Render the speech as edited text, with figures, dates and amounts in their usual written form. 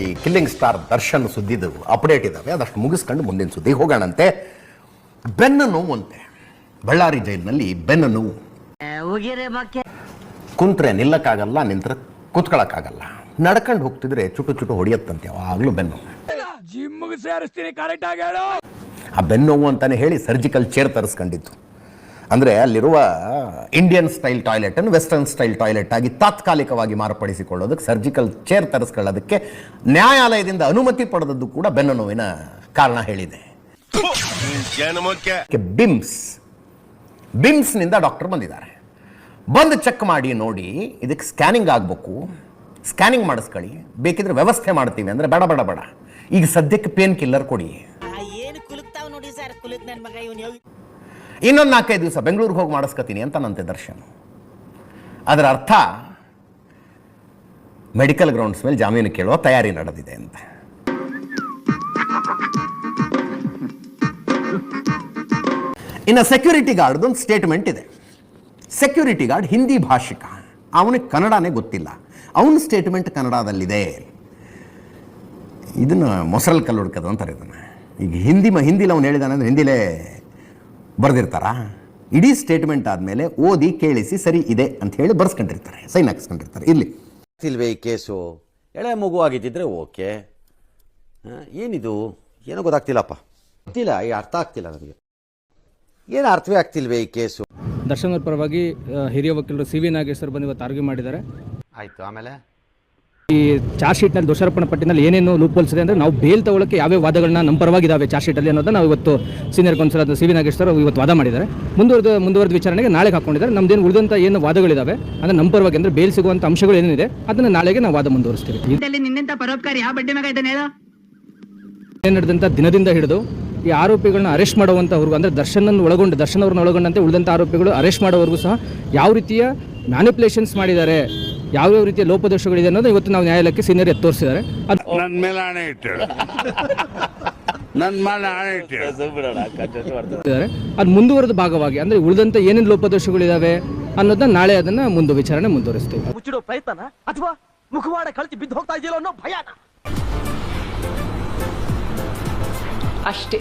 ಈ killing star Darshan ಸುದ್ದಿದ್ದು update ಇದ್ದಾವೆ, ಅದಷ್ಟು ಮುಗಿಸ್ಕೊಂಡು ಮುಂದಿನ ಸುದ್ದಿಗೆ ಹೋಗೋಣಂತೆ. ಬೆನ್ನು ನೋವು ಅಂತೆ. ಬಳ್ಳಾರಿ ಜೈಲಿನಲ್ಲಿ ಬೆನ್ನು ನೋವು. ಕುಂತ್ರೆ ನಿಲ್ಲಕ್ಕಾಗಲ್ಲ, ನಿಂತ್ರೆ ಕೂತ್ಕೊಳ್ಳೋಕ್ಕಾಗಲ್ಲ. ನಡ್ಕೊಂಡು ಹೋಗ್ತಿದ್ರೆ ಚುಟು ಚುಟು ಹೊಡಿಯತ್ತಂತೆ ಯಾವಾಗಲೂ ಬೆನ್ನು. ಆ ಬೆನ್ನು ನೋವು ಅಂತಾನೆ ಹೇಳಿ ಸರ್ಜಿಕಲ್ ಚೇರ್ ತರಿಸ್ಕೊಂಡಿದ್ದು. ಅಂದರೆ ಅಲ್ಲಿರುವ ಇಂಡಿಯನ್ ಸ್ಟೈಲ್ ಟಾಯ್ಲೆಟನ್ನು ವೆಸ್ಟರ್ನ್ ಸ್ಟೈಲ್ ಟಾಯ್ಲೆಟ್ ಆಗಿ ತಾತ್ಕಾಲಿಕವಾಗಿ ಮಾರ್ಪಡಿಸಿಕೊಳ್ಳೋದಕ್ಕೆ ಸರ್ಜಿಕಲ್ ಚೇರ್ ತರಿಸ್ಕೊಳ್ಳೋದಕ್ಕೆ ನ್ಯಾಯಾಲಯದಿಂದ ಅನುಮತಿ ಪಡೆದದ್ದು ಕೂಡ ಬೆನ್ನು ನೋವಿನ ಕಾರಣ ಹೇಳಿದೆ. ಬಿಮ್ಸ್ನಿಂದ ಡಾಕ್ಟರ್ ಬಂದಿದ್ದಾರೆ. ಬಂದು ಚೆಕ್ ಮಾಡಿ ನೋಡಿ, ಇದಕ್ಕೆ ಸ್ಕ್ಯಾನಿಂಗ್ ಆಗಬೇಕು, ಸ್ಕ್ಯಾನಿಂಗ್ ಮಾಡಿಸ್ಕೊಳ್ಳಿ, ಬೇಕಿದ್ರೆ ವ್ಯವಸ್ಥೆ ಮಾಡ್ತೀವಿ ಅಂದರೆ ಬೇಡ ಬೇಡ ಬೇಡ, ಈಗ ಸದ್ಯಕ್ಕೆ ಪೇನ್ ಕಿಲ್ಲರ್ ಕೊಡಿ. ಇನ್ನೊಂದು 4-5 ದಿವಸ ಬೆಂಗಳೂರಿಗೆ ಹೋಗಿ ಮಾಡಿಸ್ಕೊತೀನಿ ಅಂತಾನಂತೆ ದರ್ಶನ್. ಅದರ ಅರ್ಥ ಮೆಡಿಕಲ್ ಗ್ರೌಂಡ್ಸ್ ಮೇಲೆ ಜಾಮೀನು ಕೇಳುವ ತಯಾರಿ ನಡೆದಿದೆ ಅಂತ. ಇನ್ನು ಸೆಕ್ಯೂರಿಟಿ ಗಾರ್ಡ್ ಒಂದು ಸ್ಟೇಟ್ಮೆಂಟ್ ಇದೆ. ಸೆಕ್ಯೂರಿಟಿ ಗಾರ್ಡ್ ಹಿಂದಿ ಭಾಷಿಕ, ಅವನಿಗೆ ಕನ್ನಡನೇ ಗೊತ್ತಿಲ್ಲ. ಅವನ ಸ್ಟೇಟ್ಮೆಂಟ್ ಕನ್ನಡದಲ್ಲಿದೆ. ಇದನ್ನು ಮೊಸರಲ್ಲಿ ಕಲ್ಲು ಹುಡ್ಕೋದು ಅಂತಾರೆ ಇದನ್ನು. ಈಗ ಹಿಂದಿಲಿ ಅವನು ಹೇಳಿದಾನೆ ಅಂದರೆ ಹಿಂದಿಲೇ ಬರೆದಿರ್ತಾರ. ಇಡೀ ಸ್ಟೇಟ್ಮೆಂಟ್ ಆದಮೇಲೆ ಓದಿ ಕೇಳಿಸಿ ಸರಿ ಇದೆ ಅಂತ ಹೇಳಿ ಬರ್ಸ್ಕೊಂಡಿರ್ತಾರೆ, ಸೈನ್ ಹಾಕ್ಸ್ಕೊಂಡಿರ್ತಾರೆ. ಇಲ್ಲಿ ಇಲ್ವೇ ಈ ಕೇಸು ಎಳೆ ಮಗು ಆಗಿದ್ದಿದ್ರೆ ಓಕೆ, ಏನಿದು ಏನೋ ಗೊತ್ತಾಗ್ತಿಲ್ಲಪ್ಪ, ಗೊತ್ತಿಲ್ಲ, ಈ ಅರ್ಥ ಆಗ್ತಿಲ್ಲ ನನಗೆ, ಏನು ಅರ್ಥವೇ ಆಗ್ತಿಲ್ವೇ ಈ ಕೇಸು. ದರ್ಶನ್ ಅವ್ರ ಪರವಾಗಿ ಹಿರಿಯ ವಕೀಲರು ಸಿ ವಿ ನಾಗೇಶ್ವರ್ ಬಂದು ಇವತ್ತು ಆರ್ಗ್ಯೂ ಮಾಡಿದ್ದಾರೆ. ಆಯಿತು, ಆಮೇಲೆ ಈ ಚಾರ್ಜ್ ಶೀಟ್ನಲ್ಲಿ ದೋಷಾರೋಪಣಾ ಪಟ್ಟಿನಲ್ಲಿ ಏನೇನು ಲೂಪ್ ಹೋಲ್ಸ್ ಇದೆ ಅಂದರೆ ನಾವು ಬೇಲ್ ತಗೊಳ್ಳೋಕ್ಕೆ ಯಾವ್ಯಾವ ವಾದಗಳನ್ನ ನಮ್ಮ ಪರವಾಗಿದ್ದಾವೆ ಚಾರ್ಜ್ ಶೀಟಲ್ಲಿ ಅನ್ನೋದನ್ನ ನಾವು ಇವತ್ತು senior councillor C V Nageshwar ಇವತ್ತು ವಾದ ಮಾಡಿದ್ದಾರೆ. ಮುಂದುವರೆದ ವಿಚಾರಣೆಗೆ ನಾಳೆಗೆ ಹಾಕೊಂಡಿದ್ದಾರೆ. ನಮ್ದೇನು ಉಳಿದಂಥ ಏನು ವಾದಗಳಿದ್ದಾವೆ ಅಂದರೆ ನಮ್ಮ ಪರವಾಗಿ ಅಂದರೆ ಬೇಲ್ ಸಿಗುವಂಥ ಅಂಶಗಳು ಏನೇನಿದೆ ಅದನ್ನು ನಾಳೆಗೆ ನಾವು ವಾದ ಮುಂದುವರಿಸ್ತೀವಿ. ಏನು ನಡೆದಂಥ ದಿನದಿಂದ ಹಿಡಿದು ಈ ಆರೋಪಿಗಳನ್ನ ಅರೆಸ್ಟ್ ಮಾಡುವಂಥವ್ರಿಗೂ ಅಂದರೆ ದರ್ಶನ್ ಅವ್ರನ್ನ ಒಳಗೊಂಡಂತೆ ಉಳಿದಂಥ ಆರೋಪಿಗಳು ಅರೆಸ್ಟ್ ಮಾಡೋವರೆಗೂ ಸಹ ಯಾವ ರೀತಿಯ ಮ್ಯಾನಿಪುಲೇಷನ್ಸ್ ಮಾಡಿದ್ದಾರೆ, ಯಾವ್ಯಾವ ರೀತಿಯ ಲೋಪದೋಷಗಳಿದೆ ಅನ್ನೋದು ಇವತ್ತು ನಾವು ನ್ಯಾಯಾಲಯಕ್ಕೆ ಸೀನಿಯರ್ ತೋರಿಸಿದ್ದಾರೆ. ಅದು ಮುಂದುವರೆದ ಭಾಗವಾಗಿ ಅಂದರೆ ಉಳಿದಂಥ ಏನೇನು ಲೋಪದೋಷಗಳಿದಾವೆ ಅನ್ನೋದನ್ನ ನಾಳೆ ಅದನ್ನ ವಿಚಾರಣೆ ಮುಂದುವರಿಸ್ತೀವಿ. ಮುಚ್ಚಿಡೋ ಪ್ರಯತ್ನ ಅಥವಾ ಮುಖವಾಡ ಕಳಚಿ ಬಿದ್ದು ಹೋಗ್ತಾ ಇದೆಯಲ್ಲ ಅನ್ನೋ ಭಯನ ಅಷ್ಟೇ.